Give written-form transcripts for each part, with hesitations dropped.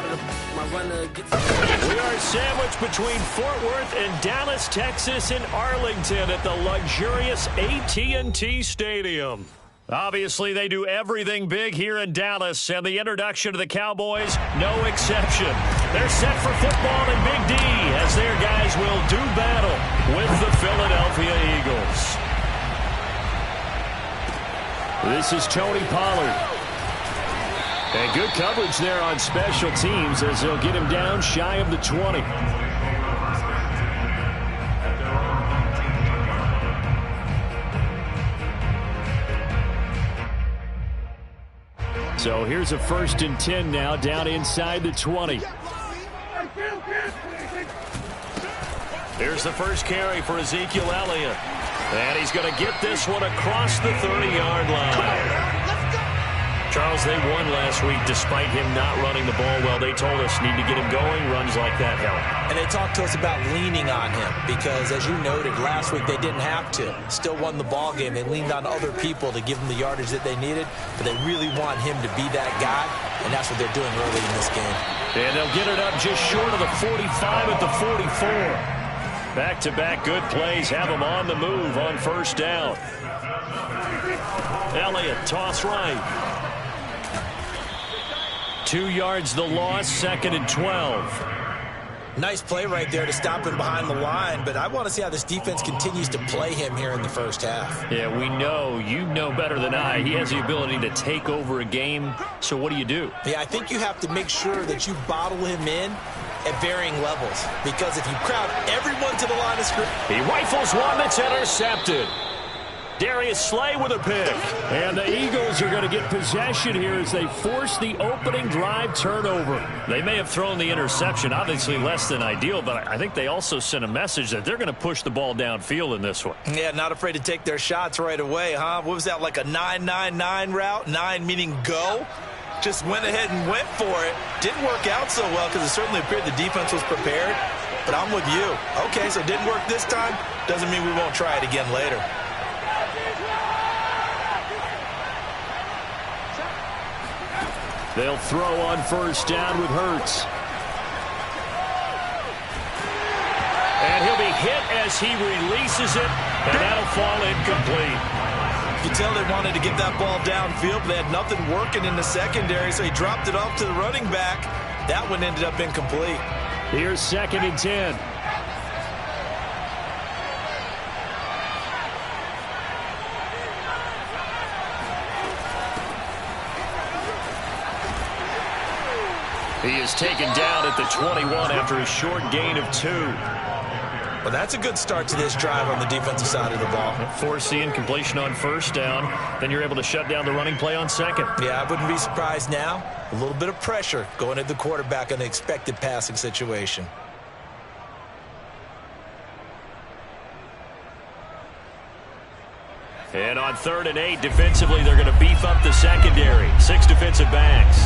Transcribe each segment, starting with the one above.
We are sandwiched between Fort Worth and Dallas, Texas, and Arlington at the luxurious AT&T Stadium. Obviously, they do everything big here in Dallas, and the introduction to the Cowboys, no exception. They're set for football in Big D as their guys will do battle with the Philadelphia Eagles. This is Tony Pollard. And good coverage there on special teams as they'll get him down shy of the 20. So here's a 1st and 10 now, down inside the 20. Here's the first carry for Ezekiel Elliott. And he's going to get this one across the 30-yard line. Charles, they won last week despite him not running the ball well. They told us need to get him going. Runs like that help. And they talked to us about leaning on him because, as you noted, last week they didn't have to. Still won the ball game. They leaned on other people to give them the yardage that they needed, but they really want him to be that guy, and that's what they're doing early in this game. And they'll get it up just short of the 45 at the 44. Back-to-back good plays have them on the move on 1st down. Elliott, toss right. 2 yards the loss, 2nd and 12. Nice play right there to stop him behind the line, but I want to see how this defense continues to play him here in the 1st half. Yeah, we know. You know better than I. He has the ability to take over a game, so what do you do? Yeah, I think you have to make sure that you bottle him in at varying levels, because if you crowd everyone to the line of scrimmage. He rifles one that's intercepted. Darius Slay with a pick. And the Eagles are going to get possession here as they force the opening drive turnover. They may have thrown the interception, obviously less than ideal, but I think they also sent a message that they're going to push the ball downfield in this one. Yeah, not afraid to take their shots right away, huh? What was that, like a 9-9-9 route? 9 meaning go? Just went ahead and went for it. Didn't work out so well because it certainly appeared the defense was prepared, but I'm with you. Okay, so it didn't work this time. Doesn't mean we won't try it again later. They'll throw on 1st down with Hurts. And he'll be hit as he releases it, and that'll fall incomplete. You can tell they wanted to get that ball downfield, but they had nothing working in the secondary, so he dropped it off to the running back. That one ended up incomplete. Here's 2nd and 10. He is taken down at the 21 after a short gain of 2. Well, that's a good start to this drive on the defensive side of the ball. Force the incompletion on 1st down. Then you're able to shut down the running play on 2nd. Yeah, I wouldn't be surprised now. A little bit of pressure going at the quarterback on the expected passing situation. And on 3rd and 8, defensively, they're going to beef up the secondary. 6 defensive backs.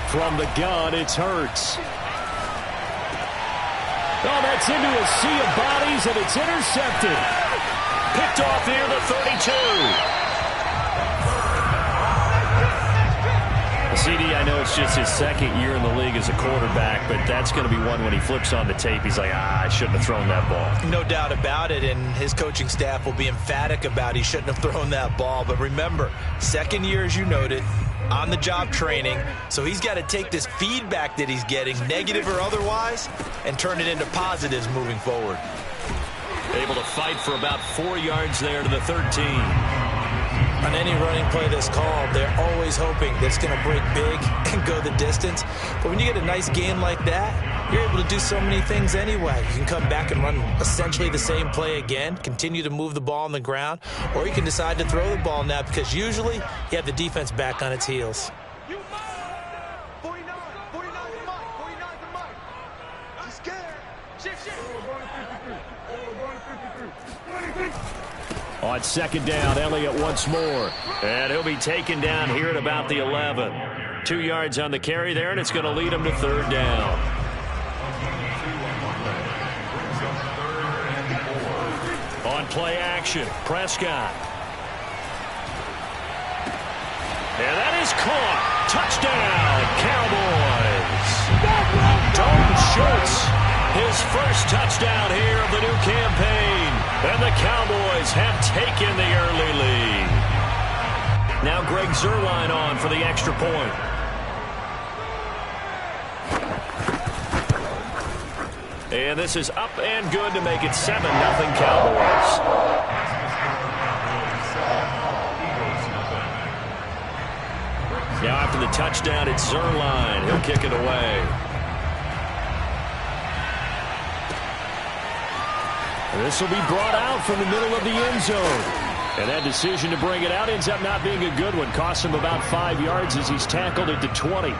From the gun, it's Hurts. Oh, that's into a sea of bodies, and it's intercepted. Picked off near the 32. CD, I know it's just his 2nd year in the league as a quarterback, but that's going to be one when he flips on the tape. He's like, I shouldn't have thrown that ball. No doubt about it, and his coaching staff will be emphatic about he shouldn't have thrown that ball. But remember, 2nd year, as you noted, on-the-job training, so he's got to take this feedback that he's getting, negative or otherwise, and turn it into positives moving forward. Able to fight for about 4 yards there to the 13. On any running play that's called, they're always hoping that it's going to break big and go the distance. But when you get a nice game like that, you're able to do so many things anyway. You can come back and run essentially the same play again, continue to move the ball on the ground, or you can decide to throw the ball now because usually you have the defense back on its heels. On 2nd down, Elliott once more. And he'll be taken down here at about the 11. 2 yards on the carry there, and it's going to lead him to 3rd down. On play action, Prescott. And that is caught. Touchdown, Cowboys. Dalton Schultz, his first touchdown here of the new campaign. And the Cowboys have taken the early lead. Now Greg Zuerlein on for the extra point. And this is up and good to make it 7-0 Cowboys. Now after the touchdown, it's Zuerlein. He'll kick it away. And this will be brought out from the middle of the end zone. And that decision to bring it out ends up not being a good one. Costs him about 5 yards as he's tackled it to 20.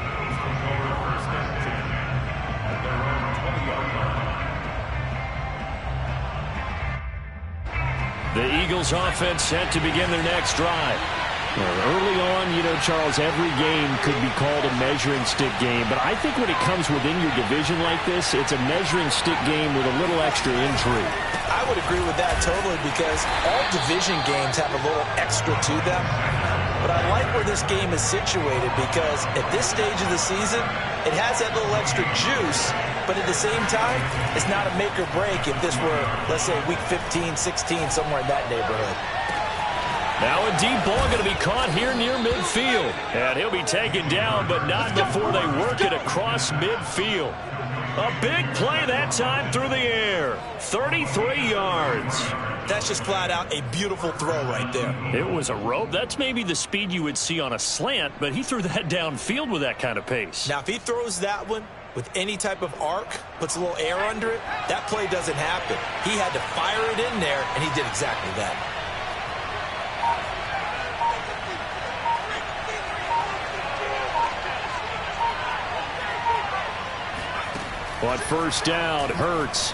The Eagles offense set to begin their next drive. Early on, Charles, every game could be called a measuring stick game. But I think when it comes within your division like this, it's a measuring stick game with a little extra intrigue. I would agree with that totally because all division games have a little extra to them. But I like where this game is situated because at this stage of the season, it has that little extra juice. But at the same time, it's not a make or break if this were, let's say, week 15, 16, somewhere in that neighborhood. Now a deep ball going to be caught here near midfield. And he'll be taken down, but not before they work it across midfield. A big play that time through the air. 33 yards. That's just flat out a beautiful throw right there. It was a rope. That's maybe the speed you would see on a slant, but he threw that downfield with that kind of pace. Now, if he throws that one with any type of arc, puts a little air under it, that play doesn't happen. He had to fire it in there, and he did exactly that. On first down, Hurts.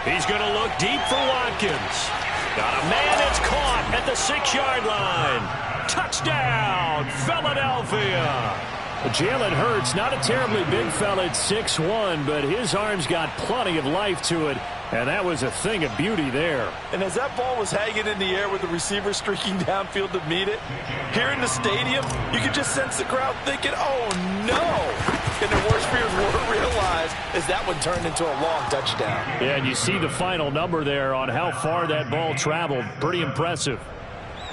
He's going to look deep for Watkins. Got a man that's caught at the 6-yard line. Touchdown, Philadelphia. Jalen Hurts, not a terribly big fella at 6'1", but his arms got plenty of life to it, and that was a thing of beauty there. And as that ball was hanging in the air with the receiver streaking downfield to meet it, here in the stadium, you could just sense the crowd thinking, oh, no. And their worst fears weren't realized as that one turned into a long touchdown. Yeah, and you see the final number there on how far that ball traveled. Pretty impressive.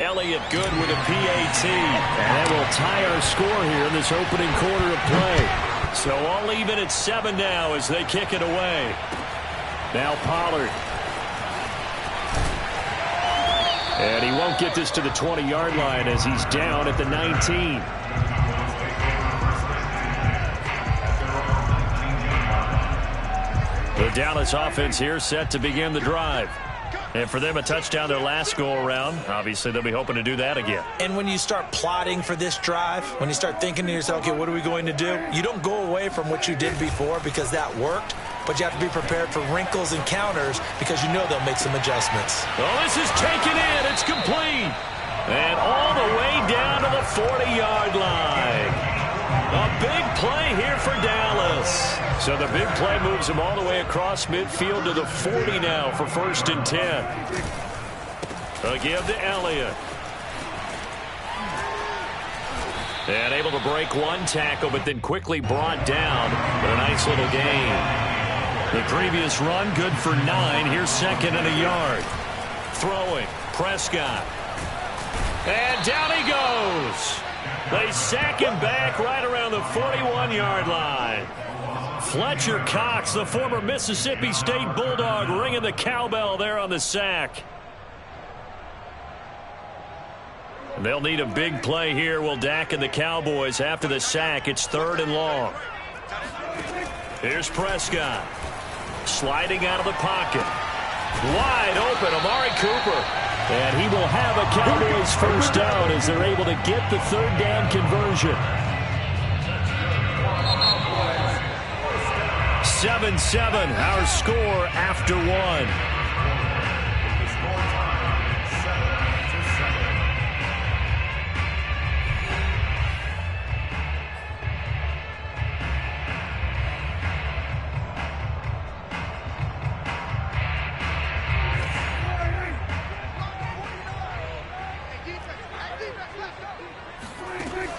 Elliott good with a PAT. And that will tie our score here in this opening quarter of play. So all even at 7 now as they kick it away. Now Pollard. And he won't get this to the 20-yard line as he's down at the 19. The Dallas offense here set to begin the drive. And for them, a touchdown their last go-around. Obviously, they'll be hoping to do that again. And when you start plotting for this drive, when you start thinking to yourself, okay, what are we going to do? You don't go away from what you did before because that worked, but you have to be prepared for wrinkles and counters because you know they'll make some adjustments. Oh, this is taken in. It's complete. And all the way down to the 40-yard line. A big play here for Dallas. So the big play moves him all the way across midfield to the 40 now for 1st and 10. Again to Elliott. And able to break one tackle, but then quickly brought down. But a nice little gain. The previous run, good for 9. Here's 2nd and a yard. Throwing, Prescott. And down he goes. They sack him back right around the 41-yard line. Fletcher Cox, the former Mississippi State Bulldog, ringing the cowbell there on the sack. They'll need a big play here, will Dak and the Cowboys after the sack. It's 3rd and long. Here's Prescott. Sliding out of the pocket. Wide open, Amari Cooper. And he will have a Cowboys first down as they're able to get the 3rd down conversion. 7-7, our score after 1.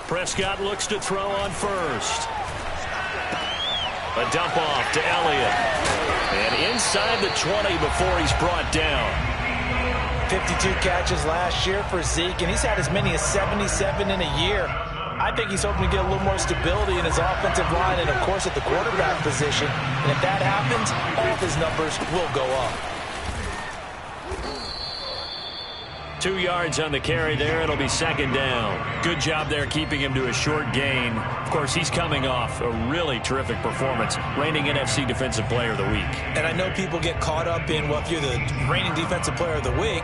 Prescott looks to throw on first. A dump off to Elliott. And inside the 20 before he's brought down. 52 catches last year for Zeke, and he's had as many as 77 in a year. I think he's hoping to get a little more stability in his offensive line and, of course, at the quarterback position. And if that happens, all of his numbers will go up. 2 yards on the carry there. It'll be second down. Good job there keeping him to a short gain. Of course, he's coming off a really terrific performance, reigning NFC Defensive Player of the Week. And I know people get caught up in, well, if you're the reigning Defensive Player of the Week,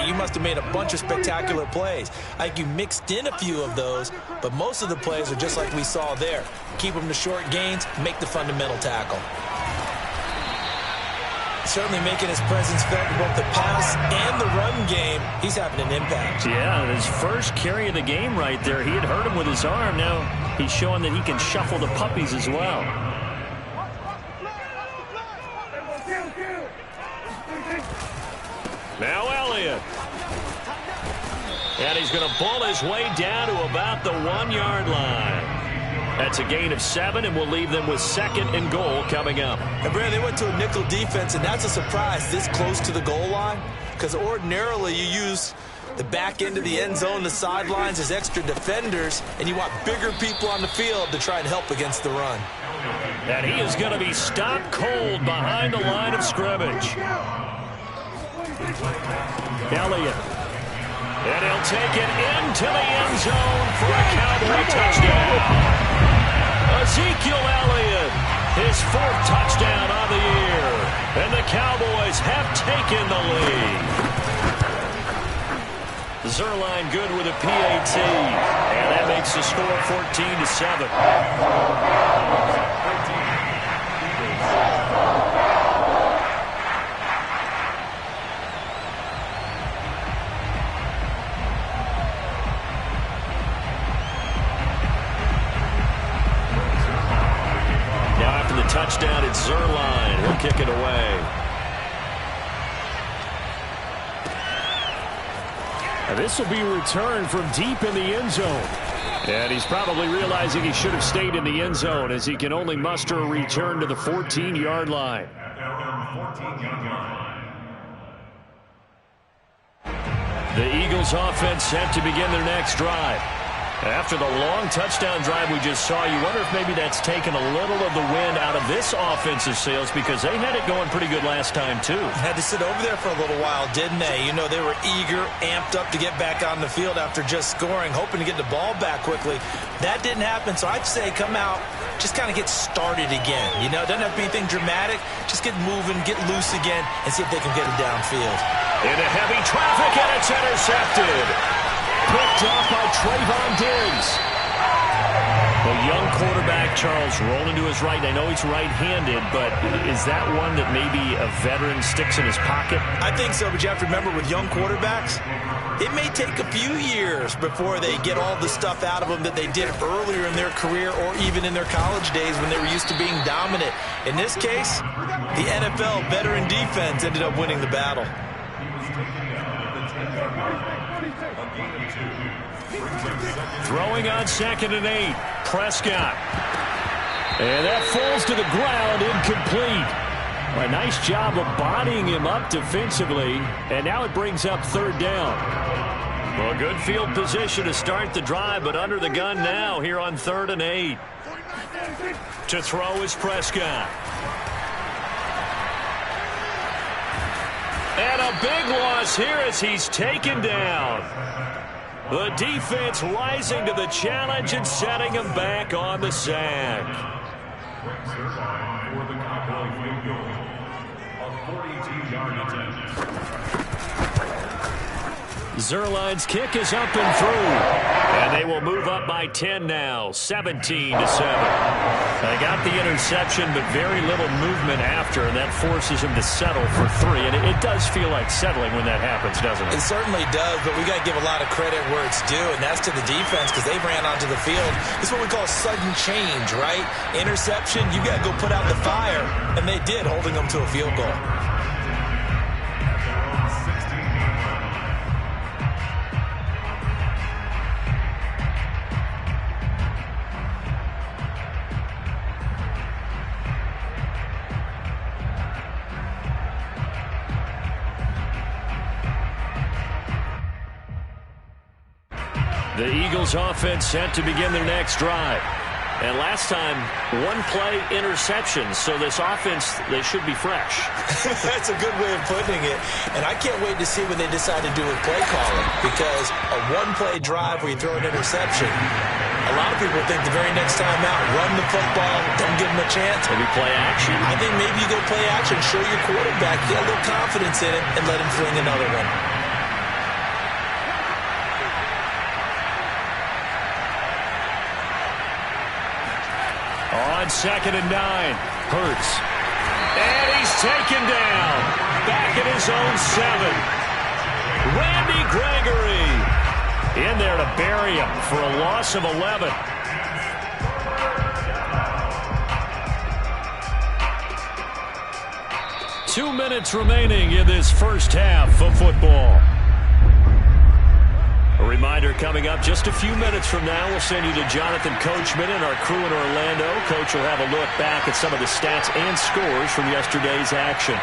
you must have made a bunch of spectacular plays. I think you mixed in a few of those, but most of the plays are just like we saw there. Keep them to short gains, make the fundamental tackle. Certainly making his presence felt in both the pass and the run game. He's having an impact. Yeah, his first carry of the game right there. He had hurt him with his arm. Now he's showing that he can shuffle the puppies as well. Now Elliott. And he's going to pull his way down to about the 1-yard line. That's a gain of 7, and we'll leave them with 2nd and goal coming up. And, Brad, they went to a nickel defense, and that's a surprise this close to the goal line, because ordinarily you use the back end of the end zone, the sidelines as extra defenders, and you want bigger people on the field to try and help against the run. And he is going to be stopped cold behind the line of scrimmage. Elliott. And he'll take it into the end zone for a Cowboy touchdown. Ezekiel Elliott, his 4th touchdown on the year. And the Cowboys have taken the lead. Zerline good with a PAT. And that makes the score 14-7. Touchdown, it's Zerline. He'll kick it away. And this will be returned from deep in the end zone. And he's probably realizing he should have stayed in the end zone as he can only muster a return to the 14-yard line. The Eagles offense set to begin their next drive. After the long touchdown drive we just saw, you wonder if maybe that's taken a little of the wind out of this offensive sails, because they had it going pretty good last time, too. Had to sit over there for a little while, didn't they? You know, they were eager, amped up to get back on the field after just scoring, hoping to get the ball back quickly. That didn't happen, so I'd say come out, just kind of get started again. You know, it doesn't have to be anything dramatic. Just get moving, get loose again, and see if they can get it downfield. Into heavy traffic, and it's intercepted. Picked off by Trayvon Diggs. The young quarterback, Charles, rolling to his right. I know he's right-handed, but is that one that maybe a veteran sticks in his pocket? I think so, but you have to remember with young quarterbacks, it may take a few years before they get all the stuff out of them that they did earlier in their career or even in their college days when they were used to being dominant. In this case, the NFL veteran defense ended up winning the battle. Throwing on 2nd and 8. Prescott. And that falls to the ground, incomplete. A nice job of bodying him up defensively. And now it brings up 3rd down. Well, good field position to start the drive, but under the gun now here on 3rd and 8. To throw is Prescott. And a big loss here as he's taken down. The defense rising to the challenge and setting him back on the sack. Zerline's kick is up and through. And they will move up by 10 now, 17-7. They got the interception, but very little movement after, and that forces him to settle for 3. And it does feel like settling when that happens, doesn't it? It certainly does, but we got to give a lot of credit where it's due, and that's to the defense because they ran onto the field. It's what we call sudden change, right? Interception, you got to go put out the fire, and they did, holding them to a field goal. The Eagles offense set to begin their next drive. And last time, one-play interception, so this offense, they should be fresh. That's a good way of putting it. And I can't wait to see what they decide to do with play calling, because a one-play drive where you throw an interception, a lot of people think the very next time out, run the football, don't give them a chance. Maybe play action? I think maybe you go play action, show your quarterback, get a little confidence in it, and let him fling another one. On 2nd and 9, Hurts. And he's taken down. Back at his own 7. Randy Gregory in there to bury him for a loss of 11. Two minutes remaining in this first half of football. A reminder coming up just a few minutes from now, we'll send you to Jonathan Coachman and our crew in Orlando. Coach will have a look back at some of the stats and scores from yesterday's action.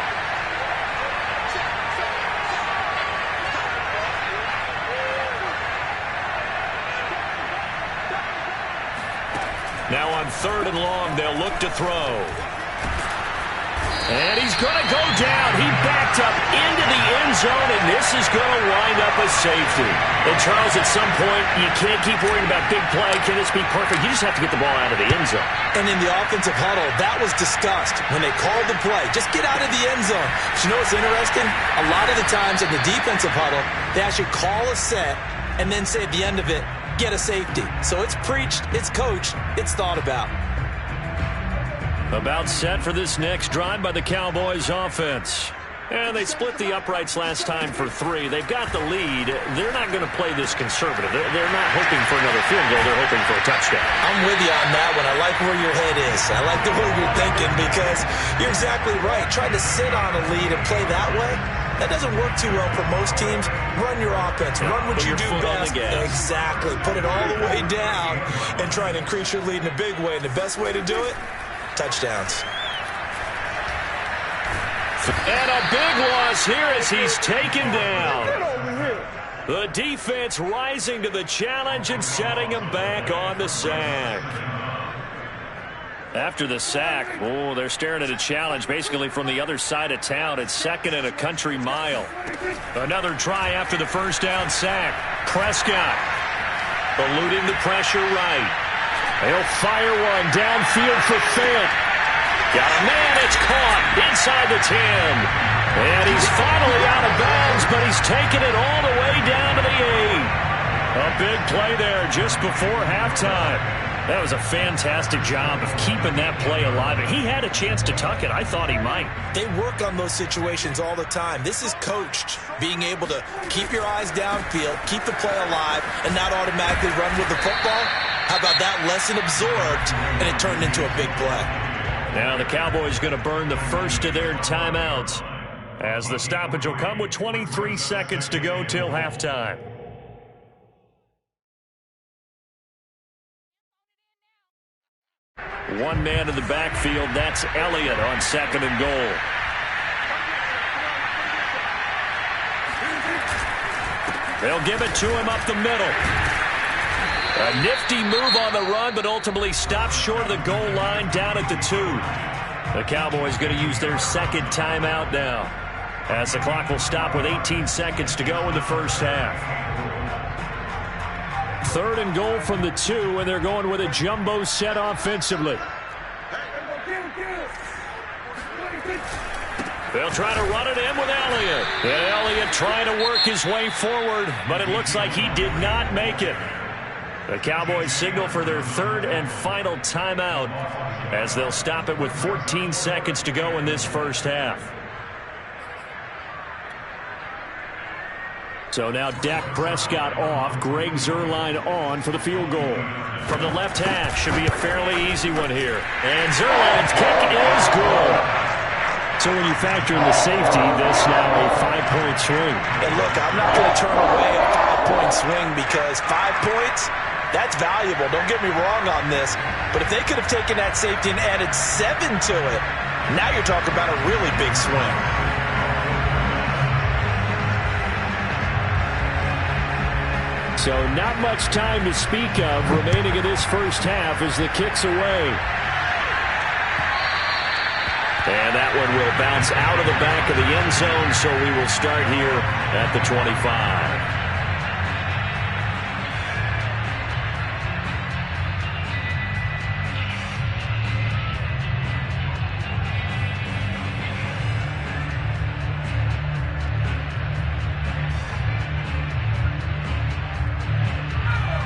Now on 3rd and long, they'll look to throw. And he's going to go down. He backed up into the end zone, and this is going to wind up a safety. And, Charles, at some point, you can't keep worrying about big play. Can this be perfect? You just have to get the ball out of the end zone. And in the offensive huddle, that was discussed when they called the play. Just get out of the end zone. But you know what's interesting? A lot of the times in the defensive huddle, they actually call a set and then say at the end of it, get a safety. So it's preached, it's coached, it's thought about. About set for this next drive by the Cowboys offense. And they split the uprights last time for 3. They've got the lead. They're not going to play this conservative. They're not hoping for another field goal. They're hoping for a touchdown. I'm with you on that one. I like where your head is. I like the way you're thinking, because you're exactly right. Trying to sit on a lead and play that way, that doesn't work too well for most teams. Run your offense. Run what you do best. Exactly. Put it all the way down and try and increase your lead in a big way. And the best way to do it, touchdowns. And a big loss here as he's taken down. The defense rising to the challenge and setting him back on the sack. After the sack, they're staring at a challenge basically from the other side of town. It's 2nd and a country mile. Another try after the first down sack. Prescott eluding the pressure right. He'll fire one downfield for Fant. Got a man, it's caught inside the 10. And he's finally out of bounds, but he's taken it all the way down to the 8. A big play there just before halftime. That was a fantastic job of keeping that play alive. He had a chance to tuck it. I thought he might. They work on those situations all the time. This is coached, being able to keep your eyes downfield, keep the play alive, and not automatically run with the football. How about that lesson absorbed, and it turned into a big play? Now the Cowboys going to burn the first of their timeouts as the stoppage will come with 23 seconds to go till halftime. One man in the backfield, that's Elliott on 2nd and goal. They'll give it to him up the middle. A nifty move on the run, but ultimately stopped short of the goal line down at the 2. The Cowboys going to use their second timeout now, as the clock will stop with 18 seconds to go in the first half. 3rd and goal from the 2, and they're going with a jumbo set offensively. They'll try to run it in with Elliott. And Elliott trying to work his way forward, but it looks like he did not make it. The Cowboys signal for their 3rd and final timeout as they'll stop it with 14 seconds to go in this first half. So now Dak Prescott off, Greg Zuerlein on for the field goal. From the left half, should be a fairly easy one here. And Zuerlein's kick is good. So when you factor in the safety, this now a 5-point swing. And look, I'm not going to turn away a 5-point swing, because 5 points, that's valuable. Don't get me wrong on this. But if they could have taken that safety and added 7 to it, now you're talking about a really big swing. So not much time to speak of remaining in this first half as the kick's away. And that one will bounce out of the back of the end zone, so we will start here at the 25.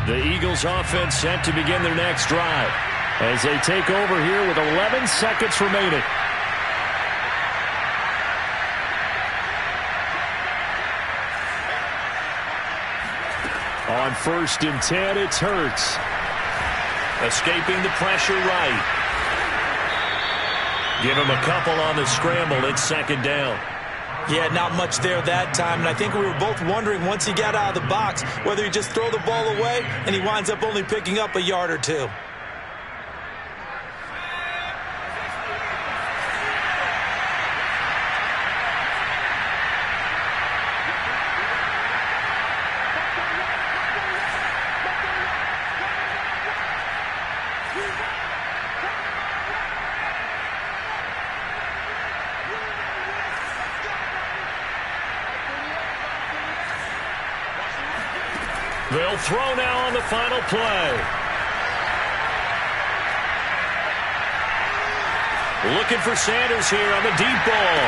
The Eagles offense set to begin their next drive as they take over here with 11 seconds remaining. On 1st and 10, it's Hurts. Escaping the pressure right. Give him a couple on the scramble. It's 2nd down. Yeah, not much there that time, and I think we were both wondering once he got out of the box whether he just throw the ball away and he winds up only picking up a yard or two. They'll throw now on the final play. Looking for Sanders here on the deep ball.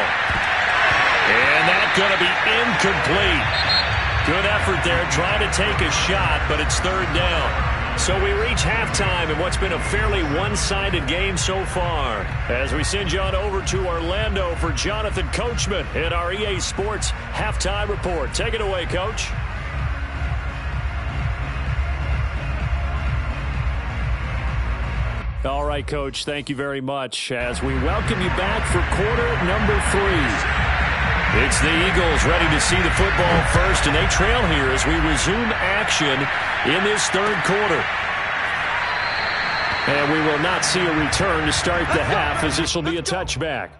And that's going to be incomplete. Good effort there trying to take a shot, but it's 3rd down. So we reach halftime in what's been a fairly one-sided game so far. As we send you on over to Orlando for Jonathan Coachman in our EA Sports Halftime Report. Take it away, Coach. All right, Coach, thank you very much as we welcome you back for quarter number 3. It's the Eagles ready to see the football first, and they trail here as we resume action in this 3rd quarter. And we will not see a return to start the half as this will be a touchback.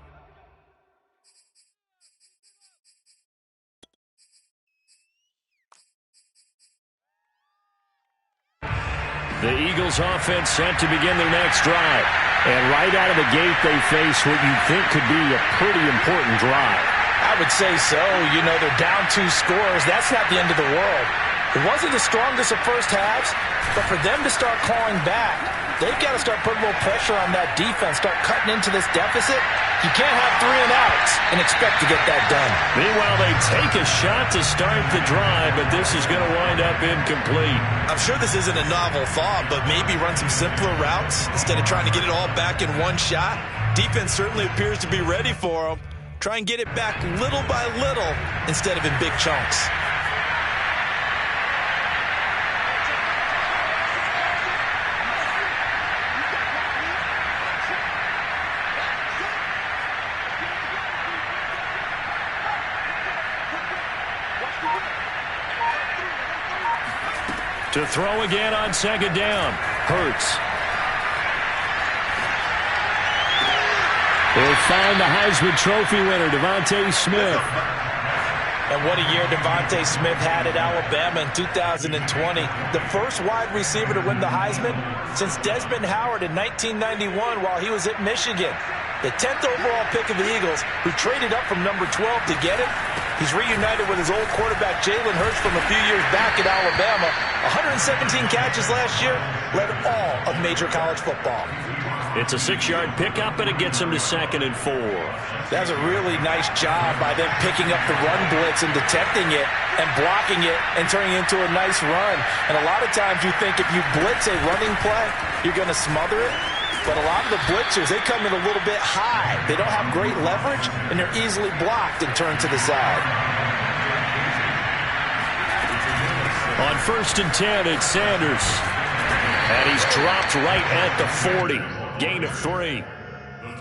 The Eagles offense set to begin their next drive. And right out of the gate, they face what you think could be a pretty important drive. I would say so. You know, they're down 2 scores. That's not the end of the world. It wasn't the strongest of first halves, but for them to start clawing back, they've got to start putting a little pressure on that defense, start cutting into this deficit. You can't have 3 and outs and expect to get that done. Meanwhile, they take a shot to start the drive, but this is going to wind up incomplete. I'm sure this isn't a novel thought, but maybe run some simpler routes instead of trying to get it all back in one shot. Defense certainly appears to be ready for them. Try and get it back little by little instead of in big chunks. To throw again on 2nd down. Hurts. We'll find the Heisman Trophy winner, Devonta Smith. And what a year Devonta Smith had at Alabama in 2020. The first wide receiver to win the Heisman since Desmond Howard in 1991 while he was at Michigan. The 10th overall pick of the Eagles, who traded up from number 12 to get it. He's reunited with his old quarterback Jalen Hurts from a few years back at Alabama. 117 catches last year, led all of major college football. It's a 6-yard pickup, and it gets him to 2nd and 4. That's a really nice job by them picking up the run blitz and detecting it and blocking it and turning it into a nice run. And a lot of times you think if you blitz a running play, you're going to smother it. But a lot of the blitzers, they come in a little bit high. They don't have great leverage, and they're easily blocked and turned to the side. On 1st and 10, it's Sanders. And he's dropped right at the 40. Gain of 3.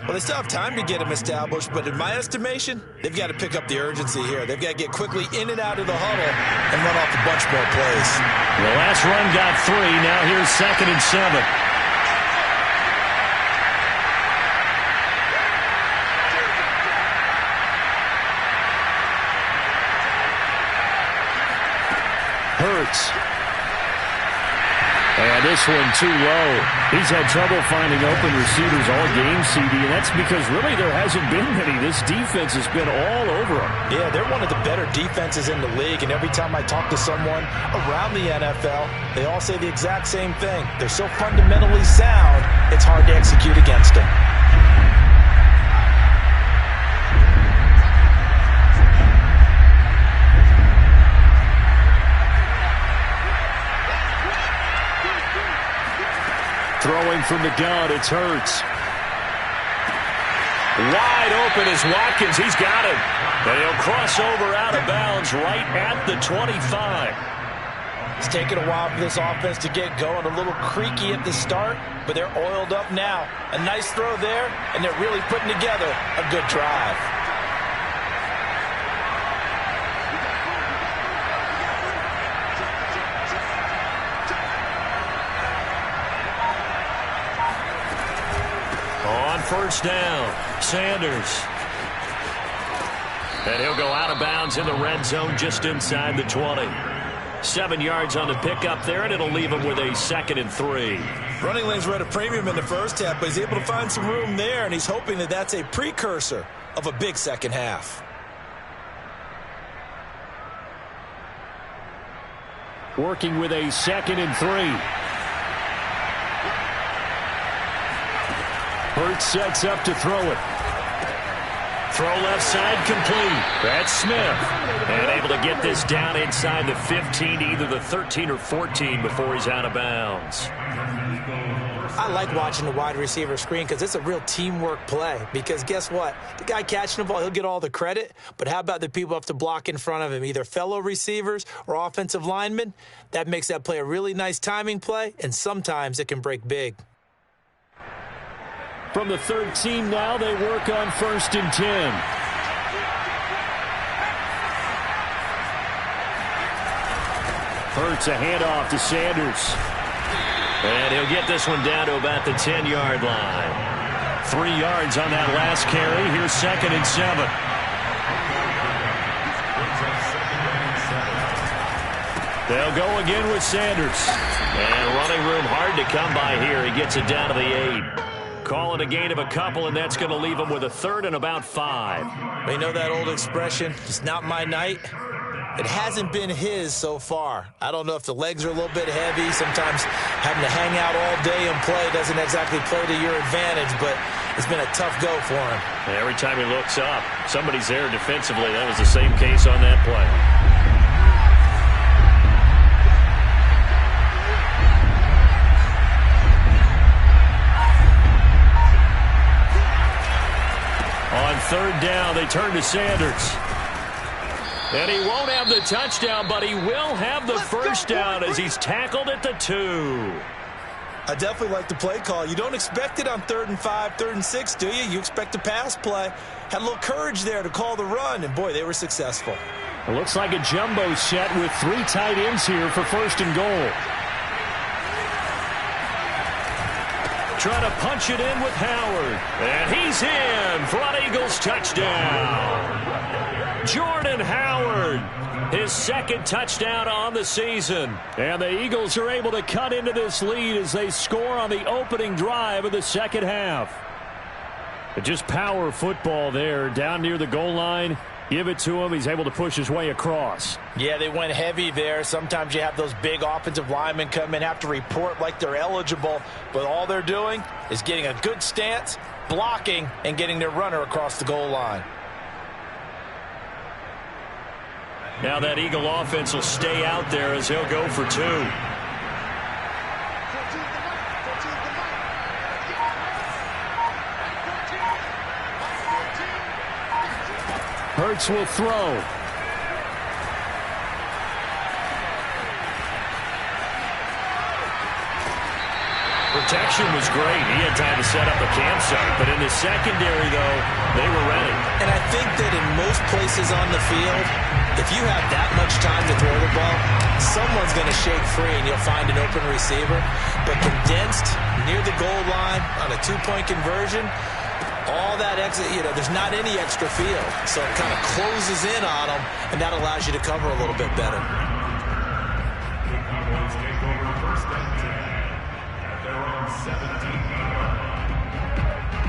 Well, they still have time to get him established, but in my estimation, they've got to pick up the urgency here. They've got to get quickly in and out of the huddle and run off a bunch more plays. The last run got 3. Now here's 2nd and 7. Hurts this one too low. He's had trouble finding open receivers all game, CD, and that's because really there hasn't been many. This defense has been all over him. Yeah, they're one of the better defenses in the league, and every time I talk to someone around the NFL, they all say the exact same thing. They're so fundamentally sound, it's hard to execute against them. Throwing from the gun, it's Hurts. Wide open is Watkins. He's got him. And he'll cross over out of bounds right at the 25. It's taken a while for this offense to get going. A little creaky at the start, but they're oiled up now. A nice throw there, and they're really putting together a good drive. On first down, Sanders. And he'll go out of bounds in the red zone just inside the 20. 7 yards on the pickup there, and it'll leave him with a 2nd and 3. Running lanes were at a premium in the first half, but he's able to find some room there, and he's hoping that that's a precursor of a big second half. Working with a 2nd and 3. Hurts sets up to throw it. Throw left side complete. That's Smith. And able to get this down inside the 15, either the 13 or 14 before he's out of bounds. I like watching the wide receiver screen because it's a real teamwork play. Because guess what? The guy catching the ball, he'll get all the credit. But how about the people who have to block in front of him, either fellow receivers or offensive linemen? That makes that play a really nice timing play, and sometimes it can break big. From the 13 now, they work on 1st and 10. Hurts a handoff to Sanders. And he'll get this one down to about the 10-yard line. 3 yards on that last carry. Here's 2nd and 7. They'll go again with Sanders. And running room hard to come by here. He gets it down to the 8. Calling a gain of a couple, and that's going to leave him with a 3rd and about 5. You know that old expression, it's not my night? It hasn't been his so far. I don't know if the legs are a little bit heavy. Sometimes having to hang out all day and play doesn't exactly play to your advantage, but it's been a tough go for him. And every time he looks up, somebody's there defensively. That was the same case on that play. On 3rd down, they turn to Sanders. And he won't have the touchdown, but he will have the first down as he's tackled at the 2. I definitely like the play call. You don't expect it on 3rd and 5, 3rd and 6, do you? You expect a pass play. Had a little courage there to call the run, and boy, they were successful. It looks like a jumbo set with 3 tight ends here for 1st and goal. Trying to punch it in with Howard. And he's in for an Eagles touchdown. Jordan Howard, his 2nd touchdown on the season. And the Eagles are able to cut into this lead as they score on the opening drive of the second half. But just power football there down near the goal line. Give it to him. He's able to push his way across. Yeah, they went heavy there. Sometimes you have those big offensive linemen come in, have to report like they're eligible, but all they're doing is getting a good stance, blocking, and getting their runner across the goal line. Now that Eagle offense will stay out there as he'll go for 2. Hurts will throw. Protection was great. He had time to set up a campsite, but in the secondary, though, they were ready. And I think that in most places on the field, if you have that much time to throw the ball, someone's going to shake free and you'll find an open receiver. But condensed near the goal line on a 2-point conversion, all that exit, there's not any extra field. So it kind of closes in on them, and that allows you to cover a little bit better.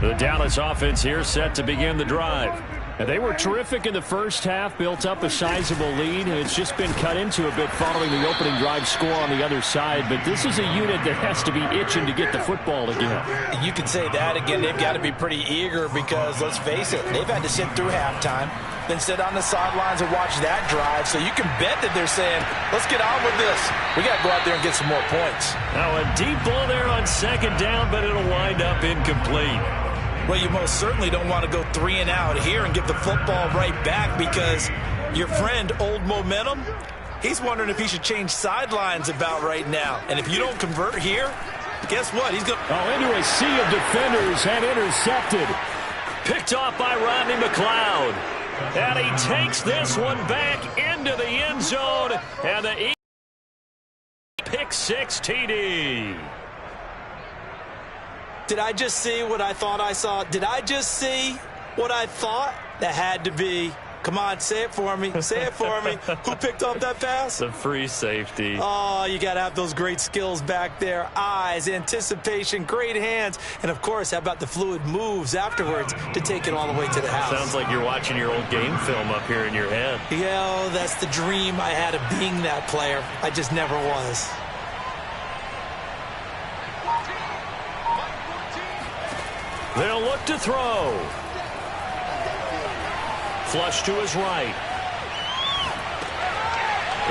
The Dallas offense here set to begin the drive. And they were terrific in the first half, built up a sizable lead, and it's just been cut into a bit following the opening drive score on the other side. But this is a unit that has to be itching to get the football again. You can say that again. They've got to be pretty eager because, let's face it, they've had to sit through halftime, then sit on the sidelines and watch that drive. So you can bet that they're saying, let's get on with this. We got to go out there and get some more points. Now a deep ball there on second down, but it'll wind up incomplete. Well, you most certainly don't want to go 3 and out here and give the football right back because your friend, Old Momentum, he's wondering if he should change sidelines about right now. And if you don't convert here, guess what? He's going into a sea of defenders and intercepted. Picked off by Rodney McLeod. And he takes this one back into the end zone. And the Eagles pick 6 TD. Did I just see what I thought I saw? Did I just see what I thought? That had to be. Come on, say it for me. Say it for me. Who picked up that pass? The free safety. Oh, you got to have those great skills back there. Eyes, anticipation, great hands. And, of course, how about the fluid moves afterwards to take it all the way to the house? Sounds like you're watching your old game film up here in your head. Yeah, that's the dream I had of being that player. I just never was. They'll look to throw. Flush to his right.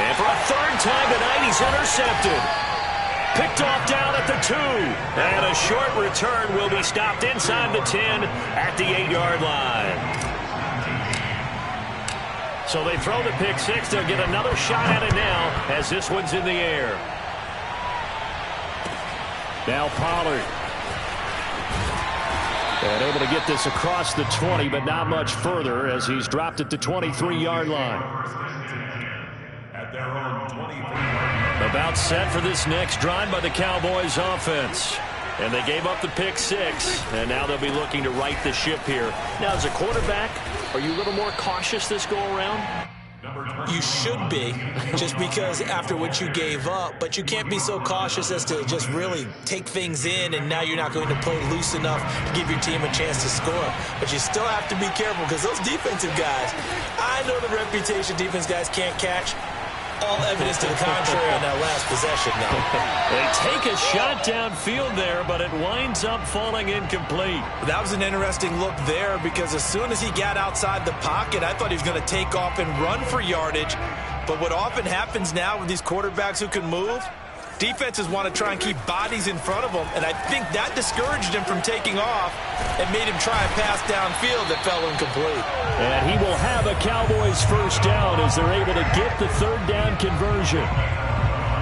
And for a third time tonight, he's intercepted. Picked off down at the 2. And a short return will be stopped inside the 10 at the 8-yard line. So they throw the pick 6. They'll get another shot at it now as this one's in the air. Now Pollard. And able to get this across the 20, but not much further as he's dropped at the 23-yard line. At their own 23. About set for this next drive by the Cowboys offense. And they gave up the pick 6, and now they'll be looking to right the ship here. Now, as a quarterback, are you a little more cautious this go-around? You should be, just because after what you gave up, but you can't be so cautious as to just really take things in, and now you're not going to play loose enough to give your team a chance to score. But you still have to be careful because those defensive guys, I know the reputation defense guys can't catch. All evidence to the contrary on that last possession, though. They take a shot downfield there, but it winds up falling incomplete. That was an interesting look there because as soon as he got outside the pocket, I thought he was going to take off and run for yardage. But what often happens now with these quarterbacks who can move, defenses want to try and keep bodies in front of them, and I think that discouraged him from taking off and made him try a pass downfield that fell incomplete. And he will have a Cowboys first down as they're able to get the third down conversion.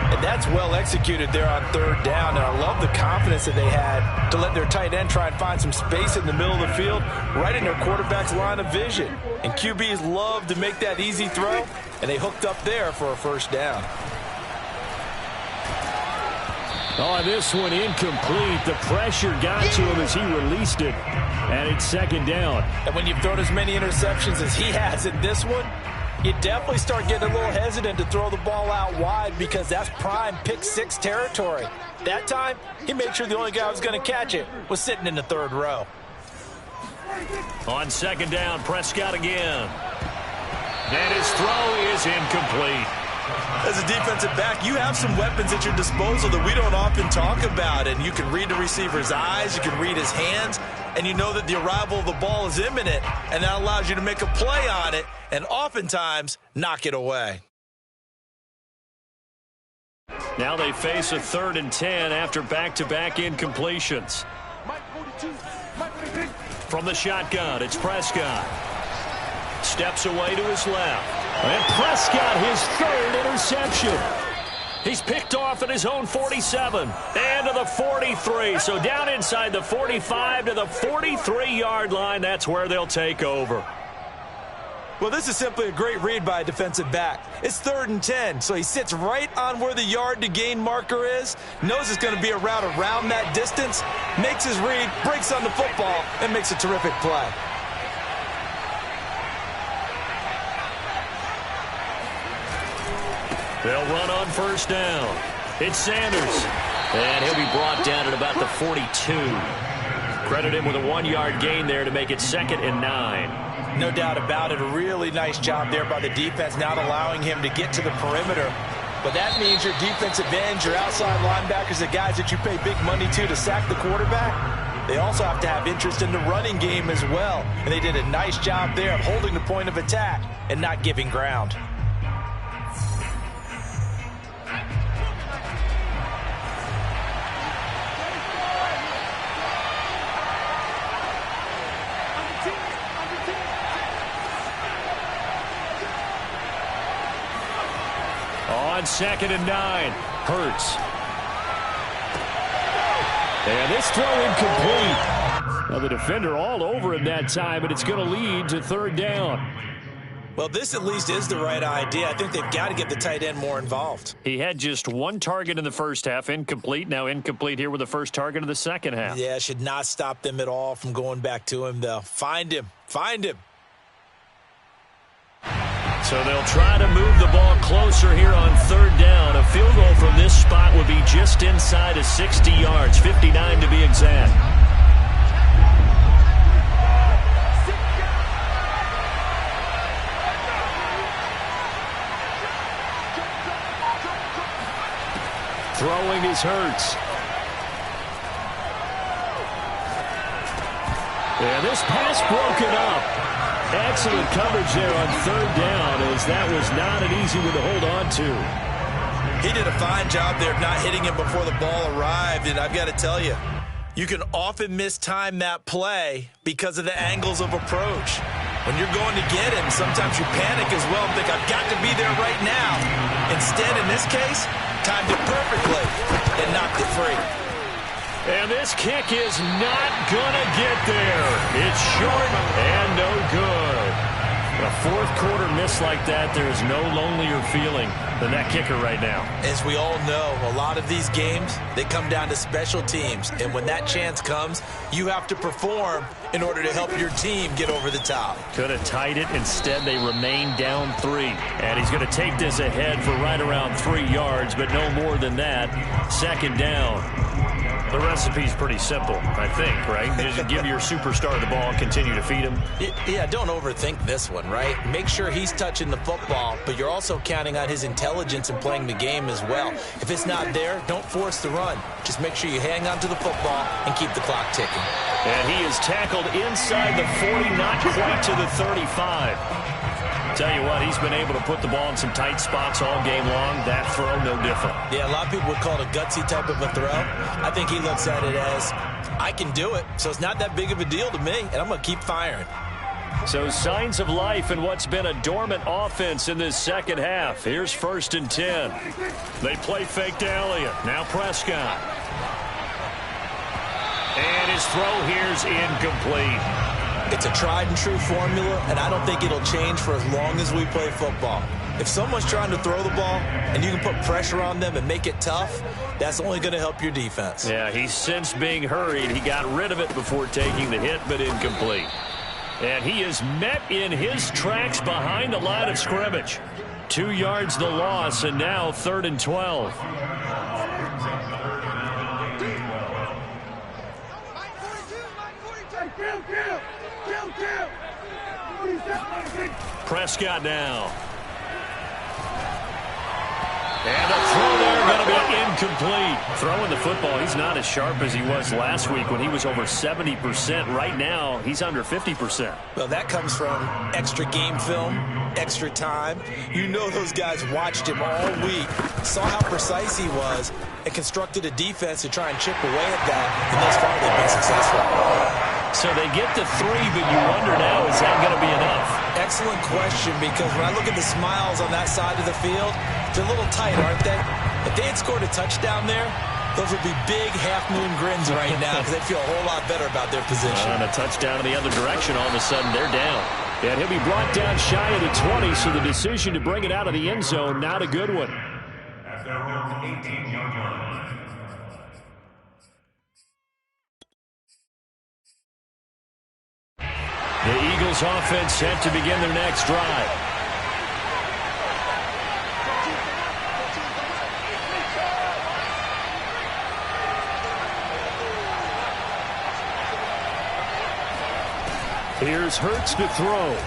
And that's well executed there on third down, and I love the confidence that they had to let their tight end try and find some space in the middle of the field, right in their quarterback's line of vision. And QBs love to make that easy throw, and they hooked up there for a first down. Oh, this one incomplete. The pressure got to him as he released it. And it's second down. And when you've thrown as many interceptions as he has in this one, you definitely start getting a little hesitant to throw the ball out wide because that's prime pick 6 territory. That time, he made sure the only guy who was going to catch it was sitting in the third row. On second down, Prescott again. And his throw is incomplete. As a defensive back, you have some weapons at your disposal that we don't often talk about. And you can read the receiver's eyes, you can read his hands, and you know that the arrival of the ball is imminent. And that allows you to make a play on it and oftentimes knock it away. Now they face a 3rd and 10 after back-to-back incompletions. From the shotgun, it's Prescott. Steps away to his left. And Prescott, his 3rd interception. He's picked off at his own 47 and to the 43. So down inside the 45 to the 43-yard line. That's where they'll take over. Well, this is simply a great read by a defensive back. It's 3rd and 10, so he sits right on where the yard-to-gain marker is, knows it's going to be a route around that distance, makes his read, breaks on the football, and makes a terrific play. They'll run on first down. It's Sanders. And he'll be brought down at about the 42. Credit him with a 1-yard gain there to make it 2nd and 9. No doubt about it. A really nice job there by the defense, not allowing him to get to the perimeter. But that means your defensive ends, your outside linebackers, the guys that you pay big money to sack the quarterback, they also have to have interest in the running game as well. And they did a nice job there of holding the point of attack and not giving ground. On 2nd and 9, Hurts. And this throw incomplete. Now the defender all over him that time, and it's going to lead to 3rd down. Well, this at least is the right idea. I think they've got to get the tight end more involved. He had just 1 target in the first half, incomplete. Now incomplete here with the first target of the second half. Yeah, should not stop them at all from going back to him, though. Find him. Find him. So they'll try to move the ball closer here on 3rd down. A field goal from this spot would be just inside of 60 yards, 59 to be exact. Throwing is Hurts. And this pass broken up. Excellent coverage there on 3rd down, as that was not an easy one to hold on to. He did a fine job there of not hitting him before the ball arrived, and I've got to tell you, you can often mistime that play because of the angles of approach. When you're going to get him, sometimes you panic as well and think, I've got to be there right now. Instead, in this case, timed it perfectly and knocked it free. And this kick is not going to get there. It's short and no good. A 4th quarter miss like that, there is no lonelier feeling than that kicker right now. As we all know, a lot of these games, they come down to special teams. And when that chance comes, you have to perform in order to help your team get over the top. Could have tied it. Instead, they remain down 3. And he's going to take this ahead for right around 3 yards, but no more than that. 2nd down. The recipe's pretty simple, I think, right? Just give your superstar the ball and continue to feed him. Yeah, don't overthink this one, right? Make sure he's touching the football, but you're also counting on his intelligence in playing the game as well. If it's not there, don't force the run. Just make sure you hang on to the football and keep the clock ticking. And he is tackled inside the 40, not quite to the 35. Tell you what, he's been able to put the ball in some tight spots all game long. That throw, no different. Yeah, a lot of people would call it a gutsy type of a throw. I think he looks at it as, I can do it, so it's not that big of a deal to me, and I'm going to keep firing. So signs of life in what's been a dormant offense in this second half. Here's 1st and 10. They play fake to Elliott. Now Prescott. And his throw here's incomplete. It's a tried-and-true formula, and I don't think it'll change for as long as we play football. If someone's trying to throw the ball and you can put pressure on them and make it tough, that's only going to help your defense. Yeah, he's since being hurried. He got rid of it before taking the hit, but incomplete. And he is met in his tracks behind the line of scrimmage. 2 yards the loss, and now 3rd and 12. Prescott now. And a throw there going to be incomplete. Throwing the football, he's not as sharp as he was last week when he was over 70%. Right now, he's under 50%. Well, that comes from extra game film, extra time. You know those guys watched him all week, saw how precise he was, and constructed a defense to try and chip away at that, and thus far they've been successful. So they get to 3, but you wonder now, is that going to be enough? Excellent question, because when I look at the smiles on that side of the field, they're a little tight, aren't they? If they had scored a touchdown there, those would be big half-moon grins right now because they feel a whole lot better about their position. And a touchdown in the other direction, all of a sudden they're down. And he'll be brought down shy of the 20, so the decision to bring it out of the end zone, not a good one. At their own 18-yard line. The Eagles offense set to begin their next drive. Here's Hurts to throw.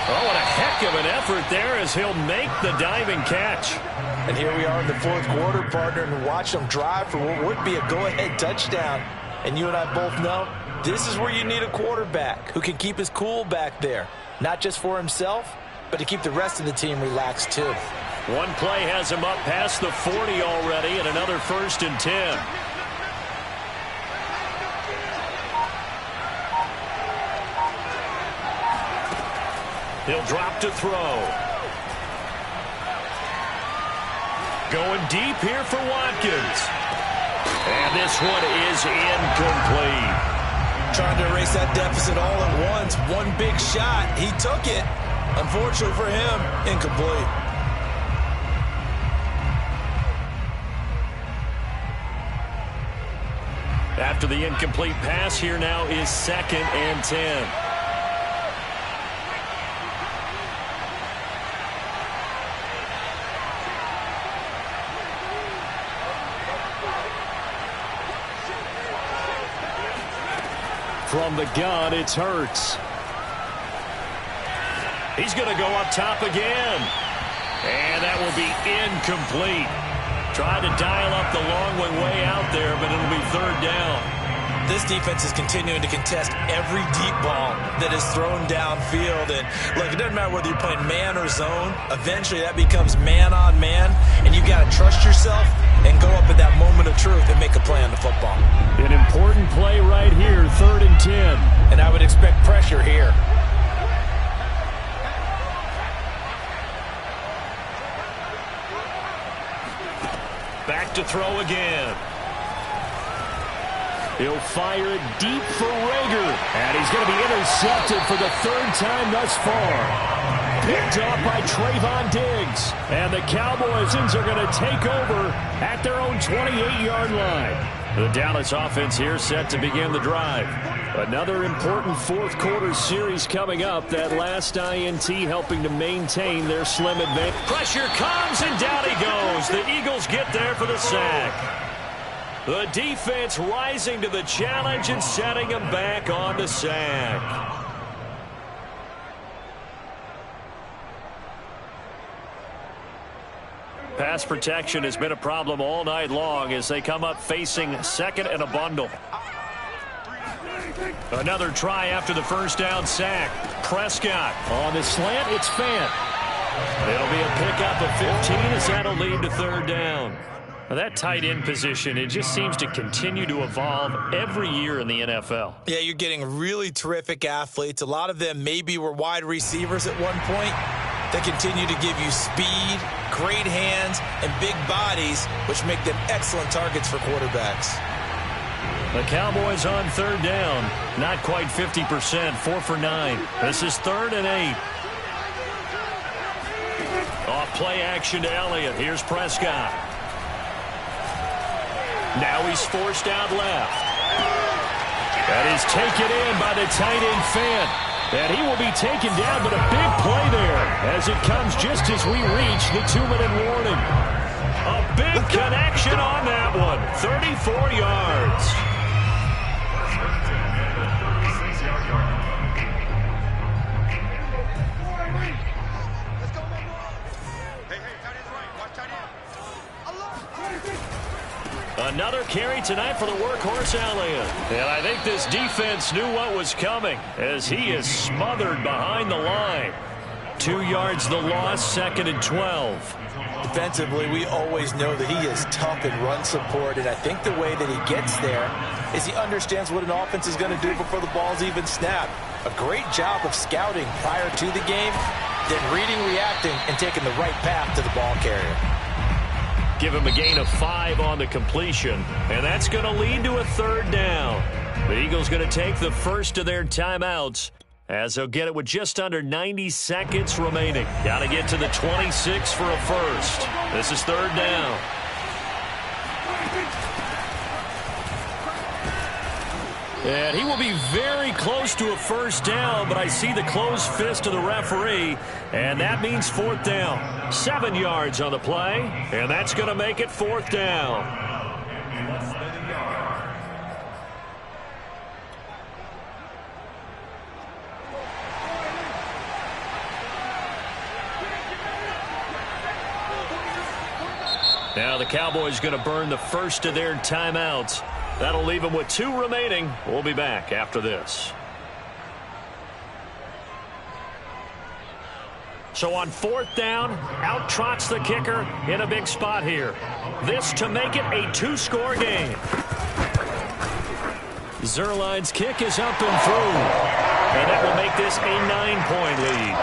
Oh, what a heck of an effort there as he'll make the diving catch. And here we are in the fourth quarter, partner, and watch them drive for what would be a go-ahead touchdown. And you and I both know this is where you need a quarterback who can keep his cool back there, not just for himself, but to keep the rest of the team relaxed too. One play has him up past the 40 already, and another 1st and 10. He'll drop to throw. Going deep here for Watkins. And this one is incomplete. Trying to erase that deficit all at once. One big shot. He took it. Unfortunately for him, incomplete. After the incomplete pass, here now is 2nd and 10. From the gun, it's Hurts. He's going to go up top again. And that will be incomplete. Tried to dial up the long way out there, but it'll be 3rd down. This defense is continuing to contest every deep ball that is thrown downfield. And look, it doesn't matter whether you're playing man or zone. Eventually that becomes man on man. And you've got to trust yourself and go up at that moment of truth and make a play on the football. An important play right here, 3rd and 10. And I would expect pressure here. Back to throw again. He'll fire it deep for Rager. And he's going to be intercepted for the 3rd time thus far. Picked off by Trayvon Diggs. And the Cowboys are going to take over at their own 28-yard line. The Dallas offense here set to begin the drive. Another important fourth quarter series coming up. That last INT helping to maintain their slim advantage. Pressure comes and down he goes. The Eagles get there for the sack. The defense rising to the challenge and setting him back on the sack. Pass protection has been a problem all night long as they come up facing 2nd and a bundle. Another try after the 1st down sack. Prescott on the slant. It's Fant. It'll be a pickup of 15 as that'll lead to 3rd down. Now that tight end position, it just seems to continue to evolve every year in the NFL. Yeah, you're getting really terrific athletes. A lot of them maybe were wide receivers at one point. They continue to give you speed, great hands, and big bodies, which make them excellent targets for quarterbacks. The Cowboys on 3rd down. Not quite 50%, 4 for 9. This is 3rd and 8. Off play action to Elliott. Here's Prescott. Now he's forced out left. That is taken in by the tight end Fant. And he will be taken down, but a big play there as it comes just as we reach the 2-minute warning. A big connection on that one. 34 yards. Another carry tonight for the workhorse Elliott. And I think this defense knew what was coming as he is smothered behind the line. 2 yards the loss, 2nd and 12. Defensively, we always know that he is tough in run support, and I think the way that he gets there is he understands what an offense is going to do before the ball's even snapped. A great job of scouting prior to the game, then reading, reacting, and taking the right path to the ball carrier. Give him a gain of 5 on the completion, and that's going to lead to a 3rd down. The Eagles going to take the first of their timeouts as they'll get it with just under 90 seconds remaining. Got to get to the 26 for a first. This is 3rd down. And he will be very close to a first down, but I see the closed fist of the referee, and that means 4th down. 7 yards on the play, and that's going to make it 4th down. Now the Cowboys going to burn the first of their timeouts. That'll leave them with 2 remaining. We'll be back after this. So on 4th down, out trots the kicker in a big spot here. This to make it a 2-score game. Zerline's kick is up and through. And that will make this a 9-point lead.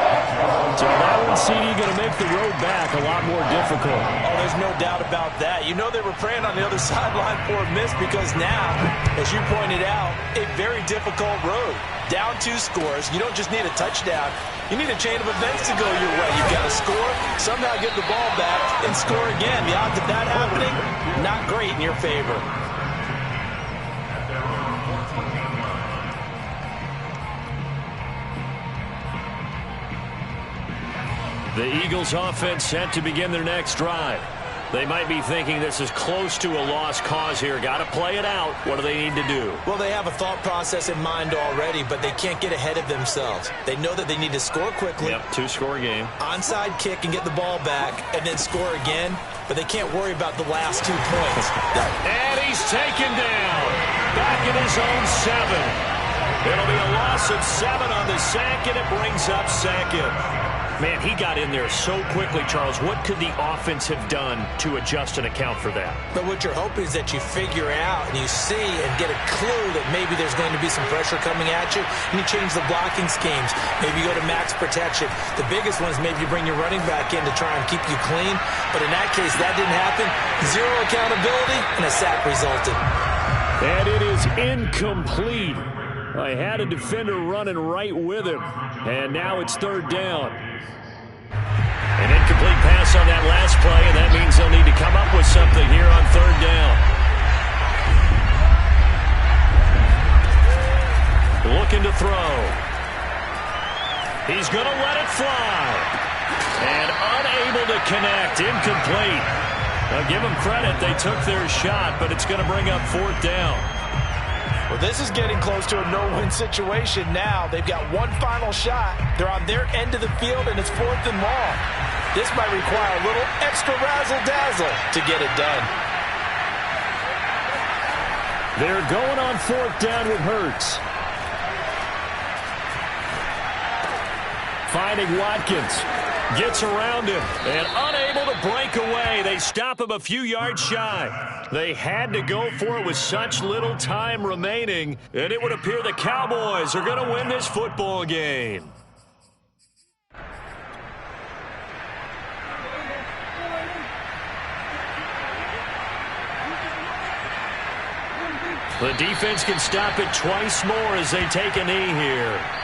So that one, CD, going to make the road back a lot more difficult. Oh, there's no doubt about that. You know they were praying on the other sideline for a miss because now, as you pointed out, a very difficult road. Down 2 scores. You don't just need a touchdown. You need a chain of events to go your way. You've got to score, somehow get the ball back, and score again. The odds of that happening, not great in your favor. The Eagles offense set to begin their next drive. They might be thinking this is close to a lost cause here. Got to play it out. What do they need to do? Well, they have a thought process in mind already, but they can't get ahead of themselves. They know that they need to score quickly. Yep, 2-score game. Onside kick and get the ball back and then score again, but they can't worry about the last 2 points. And he's taken down. Back in his own 7. It'll be a loss of 7 on the sack, and it brings up 2nd. Man, he got in there so quickly, Charles. What could the offense have done to adjust and account for that? But what you're hoping is that you figure out and you see and get a clue that maybe there's going to be some pressure coming at you, and you change the blocking schemes. Maybe you go to max protection. The biggest one is maybe you bring your running back in to try and keep you clean. But in that case, that didn't happen. 0 accountability, and a sack resulted. And it is incomplete. I had a defender running right with him, and now it's 3rd down. An incomplete pass on that last play, and that means they'll need to come up with something here on 3rd down. Looking to throw. He's going to let it fly. And unable to connect. Incomplete. Now give them credit. They took their shot, but it's going to bring up 4th down. Well, this is getting close to a no-win situation now. They've got one final shot. They're on their end of the field, and it's 4th and long. This might require a little extra razzle-dazzle to get it done. They're going on 4th down with Hurts. Finding Watkins. Gets around him and unable to break away. They stop him a few yards shy. They had to go for it with such little time remaining, and it would appear the Cowboys are going to win this football game. The defense can stop it twice more as they take a knee here.